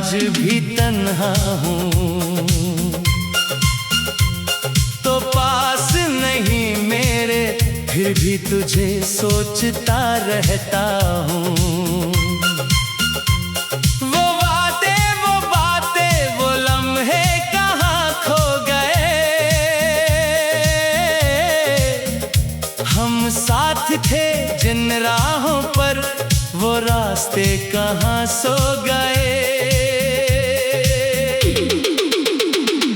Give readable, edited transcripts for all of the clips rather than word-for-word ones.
आज भी तन्हा हूँ तो पास नहीं मेरे, फिर भी तुझे सोचता रहता हूँ। वो बातें वो बातें वो लम्हे कहाँ खो गए, हम साथ थे जिन राहों पर वो रास्ते कहाँ सो गए।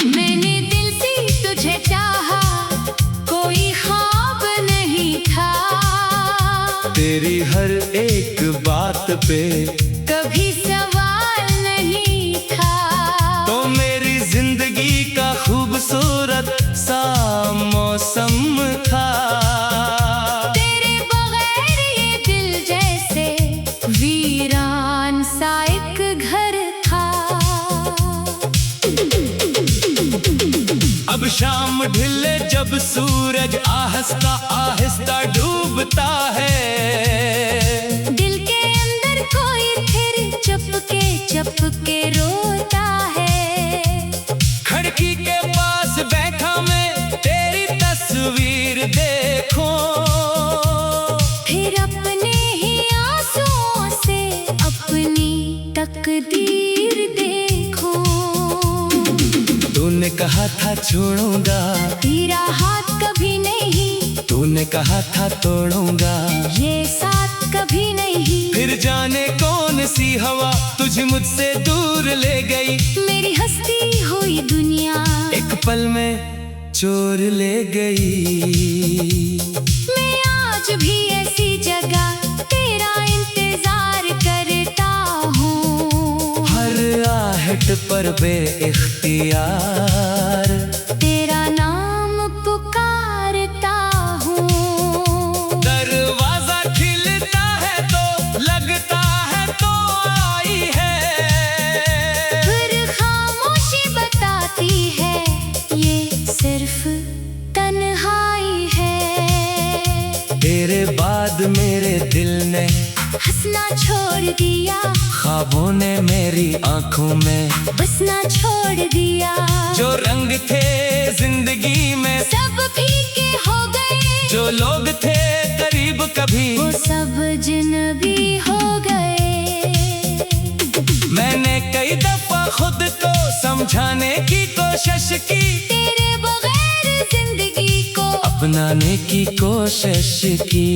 मैंने दिल से तुझे चाहा, कोई ख्वाब नहीं था। तेरी हर एक बात पे कभी सवाल नहीं था। तो मेरी जिंदगी का खूबसूरत सा मौसम था। तेरे बगैर ये दिल जैसे वीरान सा एक घर था। अब शाम ढले जब सूरज आहिस्ता आहिस्ता डूबता है, दिल के अंदर कोई फिर चुपके रोता है। खिड़की के पास बैठा मैं तेरी तस्वीर देखूं, फिर अपने ही आंसुओं से अपनी तकदीर देखूं। तूने कहा था छोड़ूंगा, तेरा हाथ कभी नहीं। तूने कहा था तोड़ूंगा, ये साथ कभी नहीं। फिर जाने कौन सी हवा तुझे मुझसे दूर ले गई। मेरी हंसती हुई दुनिया एक पल में चोर ले गई। मैं आज भी ऐसी जगह तेरा इंतजार करता हूँ। हर आहट पर बेइख्तियार तेरा नाम पुकारता हूँ। दरवाजा खिलता है तो लगता है तो आई है, फिर खामोशी बताती है ये सिर्फ तन्हाई है। तेरे बाद मेरे दिल ने हंसना छोड़ दिया, ख्वाबों ने मेरी आंखों में बसना छोड़ दिया। जो रंग थे जिंदगी में सब फीके हो गए, जो लोग थे करीब कभी वो सब जिनबी हो गए। मैंने कई दफा खुद को समझाने की कोशिश की, तेरे बगैर जिंदगी को अपनाने की कोशिश की,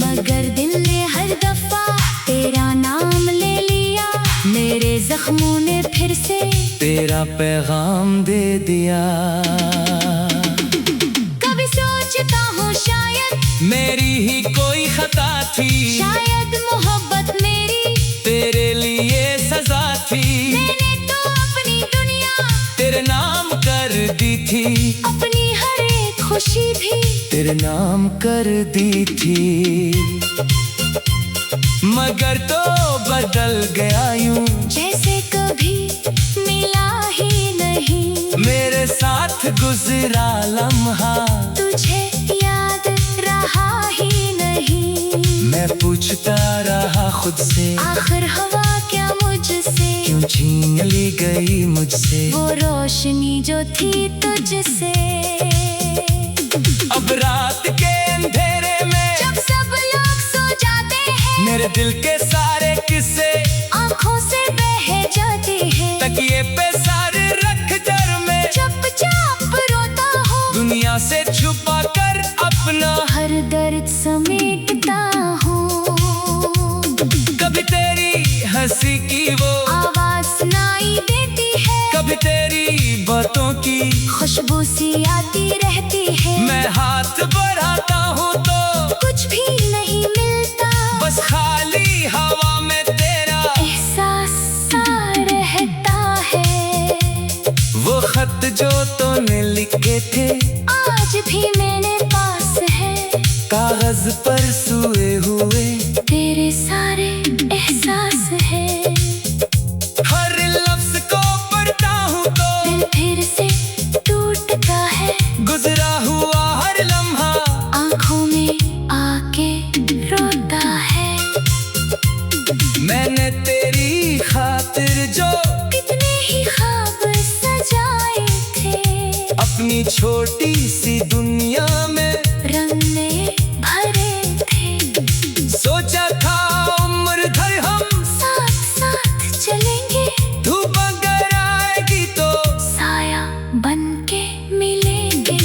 मगर दिल ने हर दफा तेरा नाम ले लिया। मेरे जख्मों ने फिर से तेरा पैगाम दे दिया। कभी सोचता हूँ शायद मेरी ही कोई खता थी, शायद मोहब्बत मेरी तेरे लिए सजा थी। मैंने तो अपनी दुनिया तेरे नाम कर दी थी, अपनी हर एक खुशी भी तेरे नाम कर दी थी। मगर तो बदल गया यूं जैसे कभी मिला ही नहीं। मेरे साथ गुजरा लम्हा तुझे याद रहा ही नहीं। मैं पूछता रहा खुद से, आखिर हवा क्या मुझसे क्यों छीन ली गई मुझसे वो रोशनी जो थी तुझसे। अब रात के अंधेरे में जब सब लोग सो जाते हैं, मेरे दिल के सारे किस्से आंखों से बह जाते हैं। तकिए पे सारे रख कर मैं चुपचाप रोता हूँ, दुनिया से छुपा कर अपना हर दर्द समेटता हूँ। कभी तेरी हंसी की वो आवाज सुनाई देती है, कभी तेरी बातों की खुशबू सी आती रहती है। मैं हाथ बढ़ाता हूँ तो कुछ भी नहीं मिलता, बस खाली हवा में तेरा एहसास सा रहता है। वो खत जो तूने लिखे थे आज भी मेरे पास है, कागज पर सुए हुए तेरे सारे एहसास है। हर लफ्ज को पढ़ता हूँ तो दिल फिर से टूटता है। गुजर छोटी सी दुनिया में रंगने भरे थे। सोचा था उम्र भर हम साथ साथ चलेंगे, धूप अगर आएगी तो साया बन के मिलेंगे।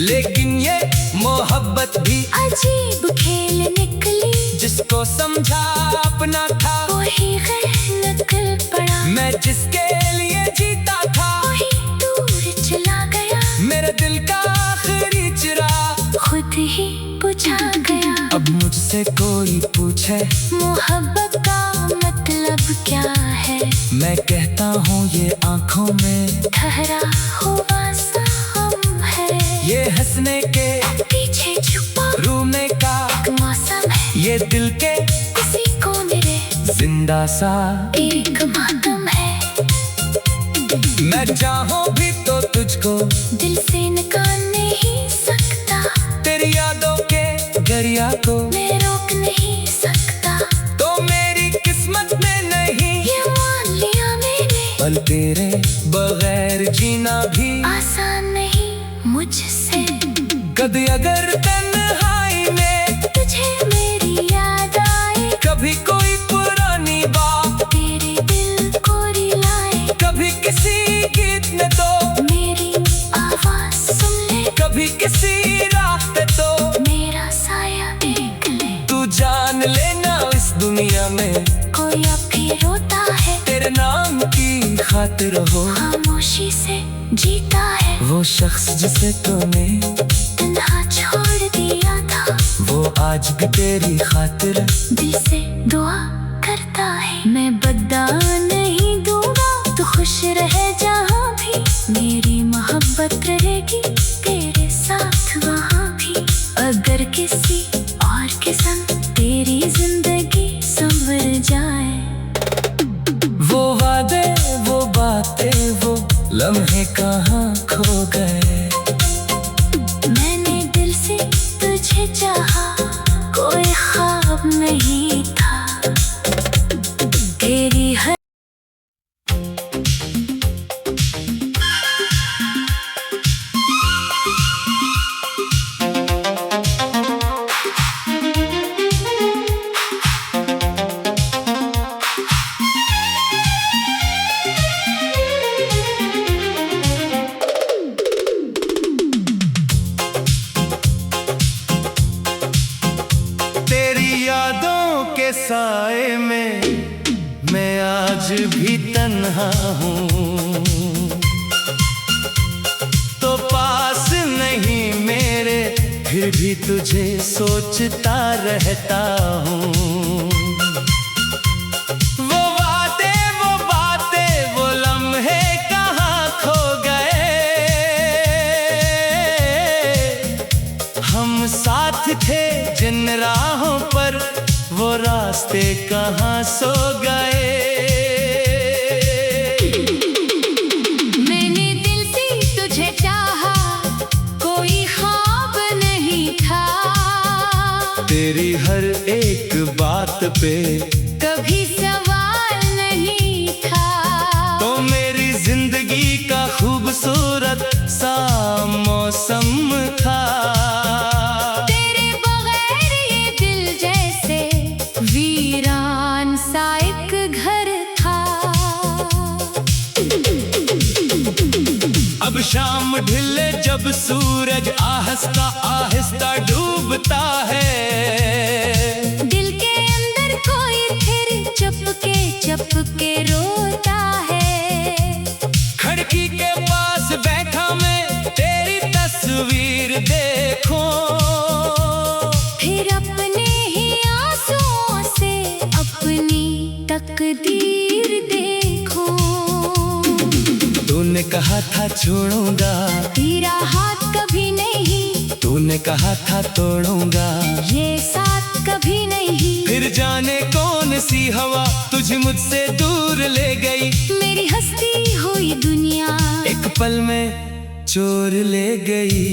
लेकिन ये मोहब्बत भी अजीब खेल निकली, जिसको समझा अपना था वही गैर निकल पड़ा। मैं जिसके लिए जीता था वही दूर चला गया, मेरे दिल का आखिरी चिराग खुद ही बुझा गया। अब मुझसे कोई पूछे मोहब्बत का मतलब क्या है, मैं कहता हूँ ये आँखों में ठहरा हुआ साम है। ये हंसने के पीछे छुपा रोने का एक मौसम है, ये दिल के किसी को मेरे जिंदा सा एक मातम है। मैं चाहूँ भी तो तुझको दिल से निकाल नहीं सकता, तेरी यादों के दरिया को मैं रोक नहीं सकता। तो मेरी किस्मत में नहीं ये मान लिया मैंने, पल तेरे बगैर जीना भी आसान नहीं मुझसे। कभी अगर तन्हाई में तुझे मेरी याद आए, कभी कोई पुरानी बात, तेरे दिल को रिलाए, कभी किसी गीत में तो मेरी आवाज सुन ले, कभी किसी राह पे तो मेरा साया देख ले। तू जान लेना इस दुनिया में कोई अब भी रोता है, तेरे नाम की खातिर हो खामोशी से जीता है। वो शख्स जिसे तूने तन्हा छोड़ दिया था, वो आज भी तेरी खातिर दिल से दुआ करता है। मैं बदला नहीं दूंगा, तू खुश रहे जहाँ भी, मेरी मोहब्बत रहेगी तेरे साथ वहाँ भी। अगर किसी और के संग तेरी जिंदगी संवर जाए, वो वादे वो बातें वो लम्हे कहाँ खो गए। मैंने दिल से तुझे चाहा, कोई ख्वाब नहीं था तेरी हर तेरी यादों के साए में मैं आज भी तन्हा हूँ, तो पास नहीं मेरे फिर भी तुझे सोचता रहता हूँ। वो वादे वो बातें वो लम्हे कहाँ खो गए। हम साथ थे जिन राहों पर, वो रास्ते कहाँ सो गए। मैंने दिल से तुझे चाहा, कोई ख्वाब नहीं था, तेरी हर एक बात पे कभी सवाल नहीं था। तो मेरी जिंदगी का खूबसूरत सा मौसम था। तेरे बगैर ये दिल जैसे वीरान सा एक घर था। अब शाम ढले जब सूरज आहिस्ता आहिस्ता डूबता है, दिल के अंदर कोई फिर चुपके रोता है। खिड़की के पास बैठा मैं तेरी तस्वीर देखूं, फिर अपने ही आंसुओं से अपनी तकदीर देखो। तूने कहा था छोड़ूंगा, तेरा हाथ कभी नहीं, तूने कहा था तोड़ूंगा, ये साथ कभी नहीं। फिर जाने कौन सी हवा तुझे मुझसे दूर ले गई। मेरी हंसती हुई दुनिया एक पल में चोर ले गई।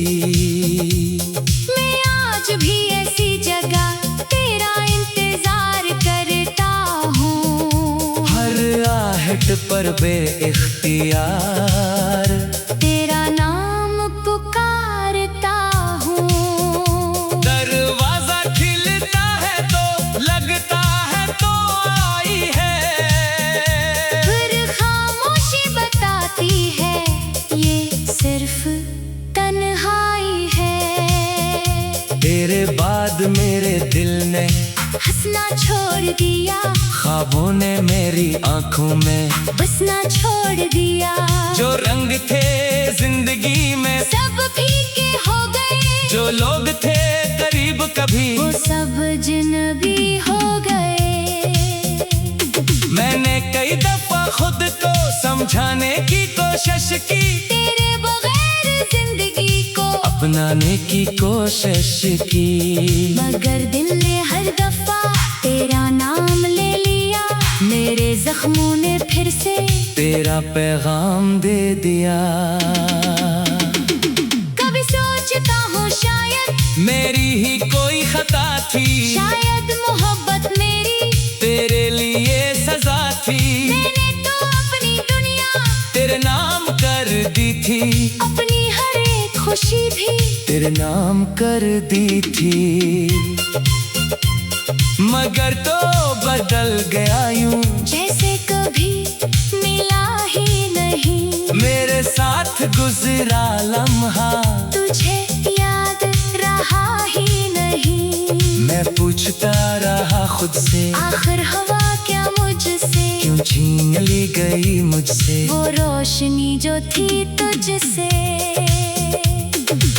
मैं आज भी ऐसी जगह तेरा इंतजार करता हूँ, हर आहट पर बेइख्तियार तेरा नाम हंसना छोड़ दिया, ख्वाबों ने मेरी आंखों में बसना छोड़ दिया। जो रंग थे जिंदगी में सब फीके हो गए, जो लोग थे करीब कभी वो सब जिनगी हो गए। मैंने कई दफा खुद को समझाने की कोशिश की, तेरे बगैर जिंदगी को अपनाने की कोशिश की, मगर दिल ने हर दफा तेरा नाम ले लिया। मेरे जख्मों ने फिर से तेरा पैगाम दे दिया। कभी सोचता हूँ शायद मेरी ही कोई खता थी, शायद मोहब्बत मेरी तेरे लिए सजा थी। मैंने तो अपनी दुनिया तेरे नाम कर दी थी, अपनी हर एक खुशी भी तेरे नाम कर दी थी। मगर तो बदल गया यूं जैसे कभी मिला ही नहीं। मेरे साथ गुजरा लम्हा तुझे याद रहा ही नहीं। मैं पूछता रहा खुद से, आखिर हवा क्या मुझसे, क्यों छीन ली गई मुझसे वो रोशनी जो थी तुझसे।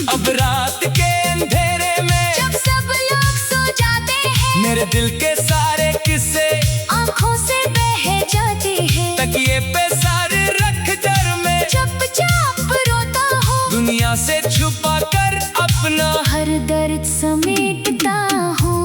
अब रात के अंधेरे में जब सब लोग सो जाते हैं, मेरे दिल के सारे किस्से आंखों से बह जाते हैं। तकिए पे सारे रख कर मैं चुपचाप रोता हूँ, दुनिया से छुपा कर अपना हर दर्द समेटता हूँ।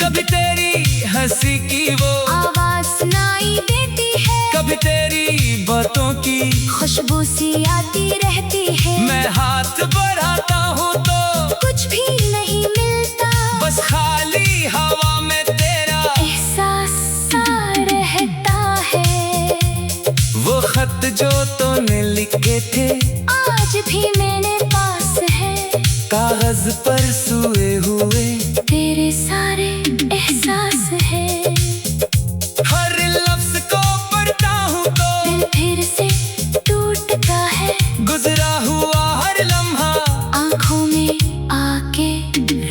कभी तेरी हंसी की वो आवाज सुनाई देती है, कभी तेरी बातों की खुशबू सी आती रहती है। मैं हाथ बढ़ाता हूँ तो कुछ भी नहीं मिलता, बस खाली हवा में तेरा एहसास सा रहता है। वो खत जो तूने लिखे थे आज भी मेरे पास है, कागज पर सुए हुए तेरे सारे एहसास है। हर लफ्ज को पढ़ता हूँ तो दिल फिर से टूटता है, गुजरा हुआ हर लम्हा आंखों में आके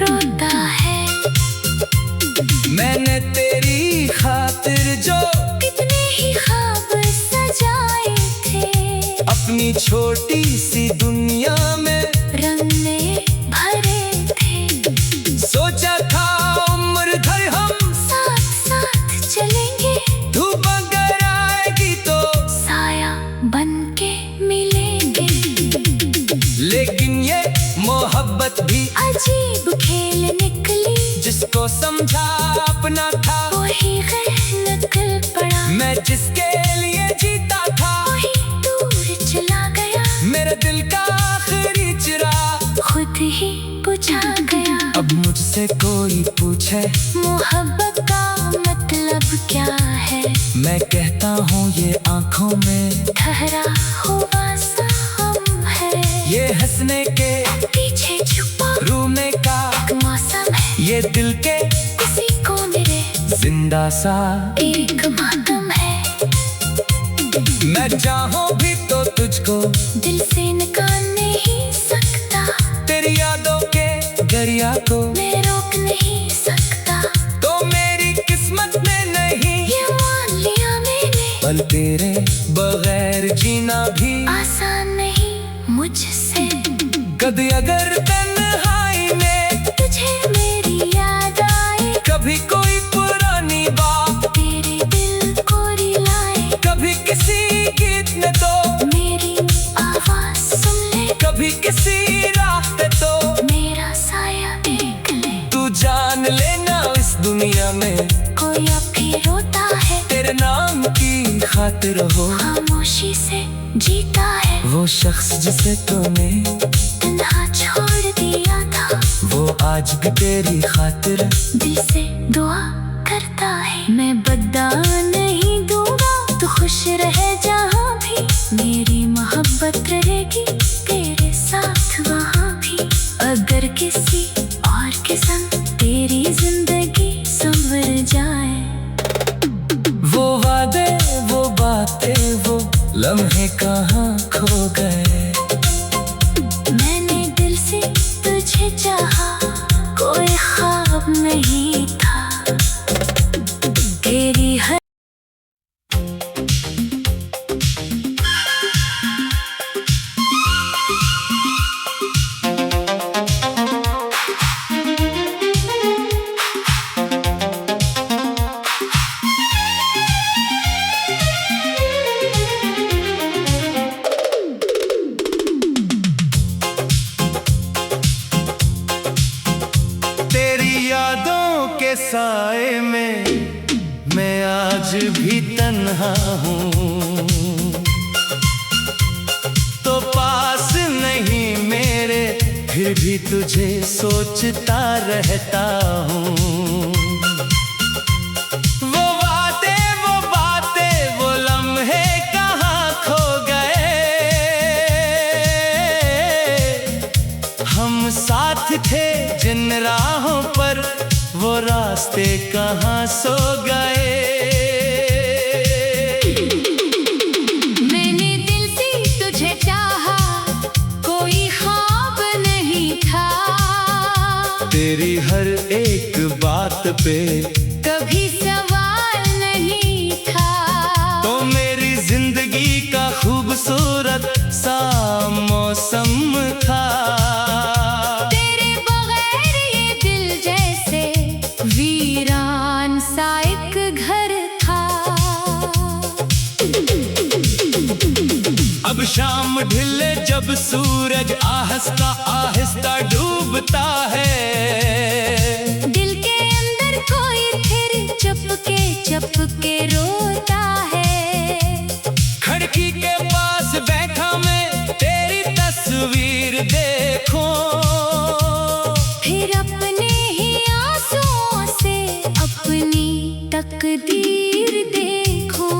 रोता है। मैंने तेरी खातिर जो कितने ही ख्वाब सजाए थे, अपनी छोटी सी दुनिया में रंग में भरे थे। सोचा था उम्र भर हम साथ साथ चलेंगे, धूप अगर आएगी तो साया बन के मिलेंगे। लेकिन ये मोहब्बत भी अजीब खेल निकली, जिसको समझा अपना था वही गैर निकल पड़ा। मैं जिसके लिए जीता था वही दूर चला गया, मेरे दिल का आखिरी चिराग खुद ही बुझा गया। अब मुझसे कोई पूछे मोहब्बत का मतलब क्या है, मैं कहता हूँ ये आंखों में ठहरा हुआ सा हम है। ये हंसने के पीछे छुपा रोने का मौसम है, ये दिल के किसी को मेरे जिंदा सा एक मातम है। मैं चाहूँ भी तो तुझको दिल से निकाल नहीं सकता, तेरी यादों के दरिया को मैं रोक नहीं सकता। तो मेरी किस्मत में नहीं ये मान लिया मैंने, पल तेरे बगैर जीना भी आसान नहीं मुझसे। कभी अगर तन्हाई में तुझे मेरी याद आए, कभी कोई पुरानी बात तेरे दिल को रिलाए, कभी किसी गीत में तो मेरी आवाज सुन ले, कभी किसी राह पे तो मेरा साया देख ले। तू जान लेना इस दुनिया में कोई अब भी रोता है, तेरे नाम की खातिर हो खामोशी से जीता है। वो शख्स जिसे तूने तन्हा छोड़ दिया था, वो आज भी तेरी खातिर दिल से दुआ करता है। मैं बद्दा नहीं दूंगा, तू खुश रहे जहाँ भी, मेरी मोहब्बत रहेगी तेरे साथ वहाँ भी। अगर किसी और के संग तेरी जिंदगी संवर जाए, वो वादे वो बातें वो लम्हे कहाँ खो गए। मैंने दिल से तुझे चाहा, कोई ख्वाब नहीं तन्हा हूँ, तो पास नहीं मेरे फिर भी तुझे सोचता रहता हूँ। वो वादे, वो बातें, वो लम्हे कहाँ खो गए, हम साथ थे जिन राहों पर वो रास्ते कहाँ सो गए। मैंने दिल से तुझे चाहा, कोई ख्वाब नहीं था, तेरी हर एक बात पे कभी सवाल नहीं था, तो मेरी जिंदगी का खूबसूरत सा मौसम था। तेरे बगैर ये दिल जैसे वीरान सा एक घर था। अब शाम ढले जब सूरज आहिस्ता आहिस्ता डूबता है, दिल के अंदर कोई फिर चुपके रोता है। खिड़की के पास बैठा मैं तेरी तस्वीर देखूं, फिर अपने ही आंसुओं से अपनी तकदीर देखो।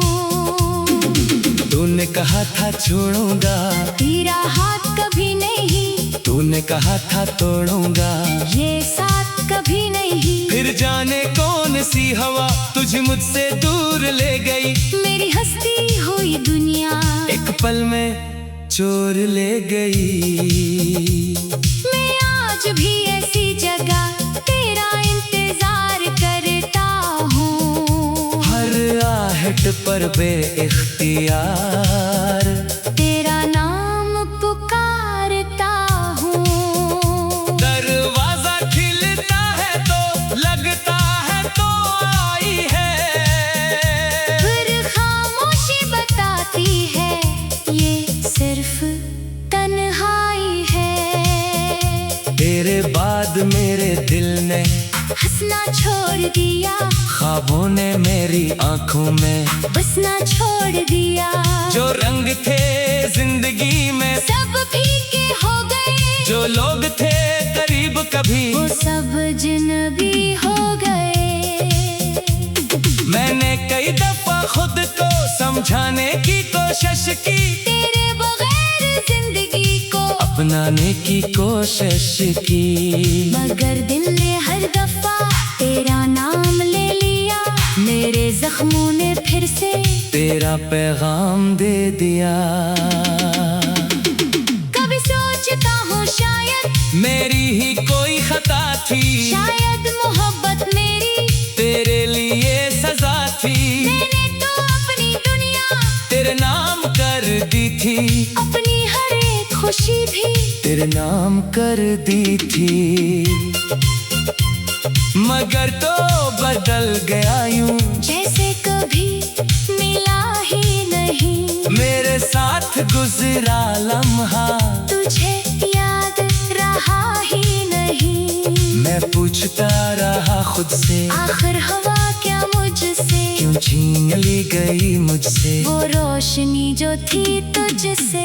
तूने कहा था छोड़ूंगा, तेरा हाथ कभी नहीं, तूने कहा था तोड़ूंगा, ये साथ कभी नहीं। फिर जाने कौन सी हवा तुझे मुझसे दूर ले गई, मेरी हंसती हुई दुनिया एक पल में चोर ले गई। मैं आज भी ऐसी जगह तेरा इंतजार करता हूँ, हर आहट पर बेइख्तियार तेरा नाम पुकारता हूँ। दरवाजा खिलता है तो लगता है तो आई है, फिर खामोशी बताती है ये सिर्फ तन्हाई है। तेरे बाद मेरे दिल ने हंसना छोड़ दिया, ख्वाबों ने मेरी आंखों में बसना छोड़ दिया, जो रंग थे जिंदगी में सब फीके हो गए, जो लोग थे करीब कभी वो सब जिनबी हो गए। मैंने कई दफा खुद को समझाने की कोशिश की, तेरे बगैर जिंदगी को अपनाने की कोशिश की, मगर दिल ने हर दफा तेरा नाम ले लिया, मेरे जख्मों ने फिर से तेरा पैगाम दे दिया। कभी सोचता हूँ शायद मेरी ही कोई खता थी, शायद मोहब्बत मेरी तेरे लिए सजा थी, मैंने तो अपनी दुनिया तेरे नाम कर दी थी, अपनी हर एक खुशी भी तेरे नाम कर दी थी, मगर तो बदल गया यूं जैसे कभी मिला ही नहीं। मेरे साथ गुजरा लम्हा तुझे याद रहा ही नहीं, मैं पूछता रहा खुद से, आखिर हवा क्या मुझसे, क्यों छीन ली गई मुझसे वो रोशनी जो थी तुझसे।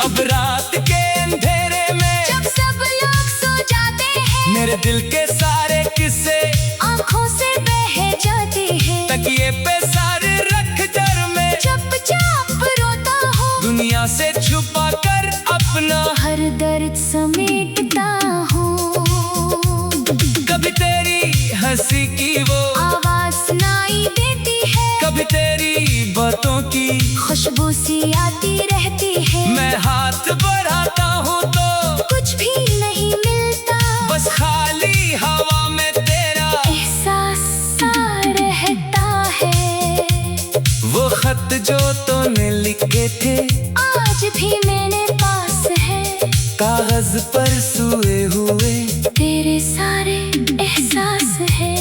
अब रात के अंधेरे में जब सब लोग सो जाते हैं, मेरे दिल के सारे किस्से आंखों से बह जाते हैं, तकिए पे सारे रख कर मैं चुपचाप रोता हूँ, दुनिया से छुपा कर अपना हर दर्द समेटता हूँ। कभी तेरी हंसी की वो आवाज सुनाई देती है, कभी तेरी बातों की खुशबू सी आती रहती है, मैं हाथ बढ़ाता हूँ तो कुछ भी नहीं मिलता, बस खाली हवा में तेरा एहसास सा रहता है। वो खत जो तूने लिखे थे आज भी मेरे पास है, कागज पर सुए हुए तेरे सारे एहसास है।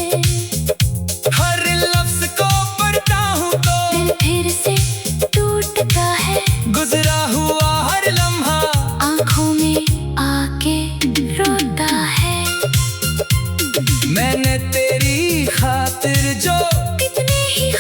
हर लफ्ज को पढ़ता हूँ तो दिल फिर से टूटता है, गुजरा हुआ हर लम्हा आंखों में आके रोता है। मैंने तेरी खातिर जो कितने ही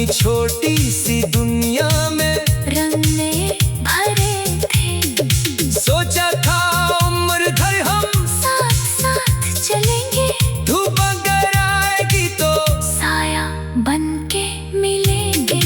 अपनी छोटी सी दुनिया में रंगने भरे थे। सोचा था उम्र भर हम साथ साथ चलेंगे, धूप अगर आएगी तो साया बन के मिलेंगे।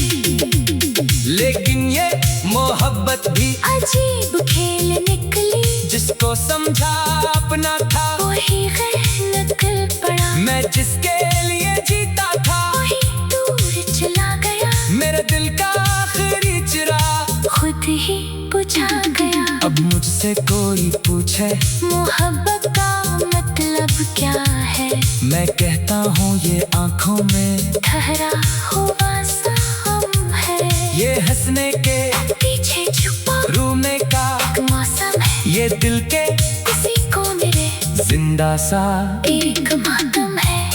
लेकिन ये मोहब्बत भी अजीब खेल निकली, जिसको समझा अपना था वही गैर निकल पड़ा। मैं जिसके लिए जीता था वही दूर चला गया, मेरे दिल का आखिरी चिराग खुद ही बुझा गया। अब मुझसे कोई पूछे मोहब्बत का मतलब क्या है, मैं कहता हूँ ये आँखों में ठहरा हुआ साम है। ये हंसने के पीछे छुपा रोने का मौसम है, ये दिल के किसी को मेरे जिंदा सा एक मातम है।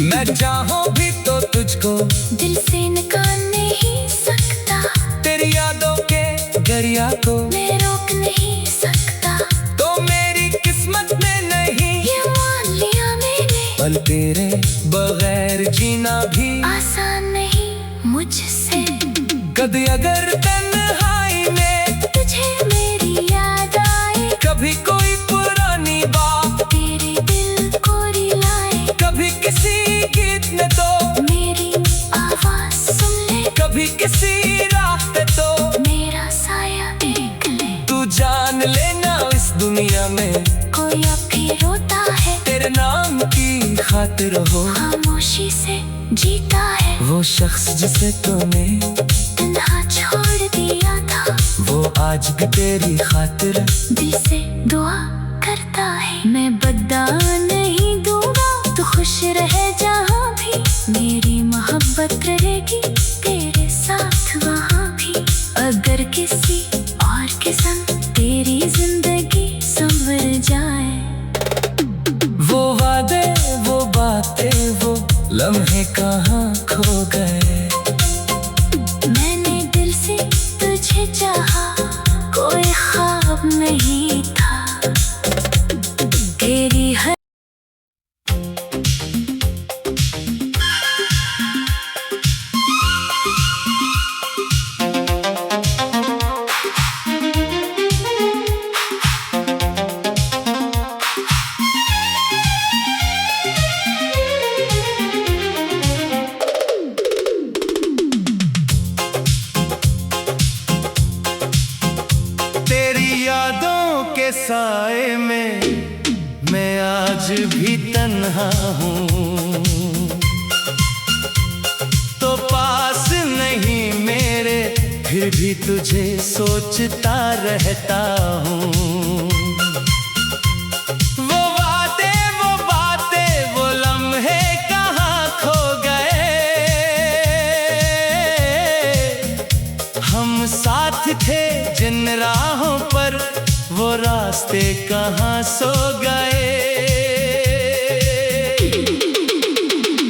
मैं चाहूँ भी तो तुझको दिल से निकाल नहीं सकता, तेरी यादों के दरिया को मैं रोक नहीं सकता। तो मेरी किस्मत में नहीं ये मान लिया मैंने, पल तेरे बगैर जीना भी आसान नहीं मुझसे। कभी अगर तन्हाई में तुझे मेरी याद आए, कभी कोई पुरानी बात, तेरे दिल को रिलाए, कभी किसी गीत में तो मेरी आवाज सुन ले, कभी किसी राह पे तो मेरा साया देख ले। तू जान लेना इस दुनिया में कोई अब भी रोता है, तेरे नाम की खातिर हो खामोशी से जीता है। वो शख्स जिसे तूने तन्हा छोड़ दिया था, वो आज भी तेरी खातिर दिल से दुआ करता है। मैं बद्दा नहीं दूंगा, तू खुश रहे जहाँ भी, मेरी मोहब्बत रहेगी तेरे साथ वहाँ भी। अगर किसी और के संग तेरी जिंदगी संवर जाए, वो वादे वो बातें वो लम्हे कहाँ खो गए। मैंने दिल से तुझे चाहा, कोई ख्वाब नहीं था तेरी हर तेरी यादों के साए में मैं आज भी तन्हा हूँ, तो पास नहीं मेरे फिर भी तुझे सोचता रहता हूँ। वो वादे वो बातें वो लम्हे कहाँ खो गए। हम साथ थे जिन राहों पर वो रास्ते कहाँ सो गए।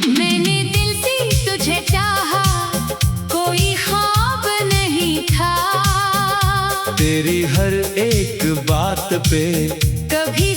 मैंने दिल से तुझे चाहा, कोई ख्वाब नहीं था तेरी हर एक बात पे कभी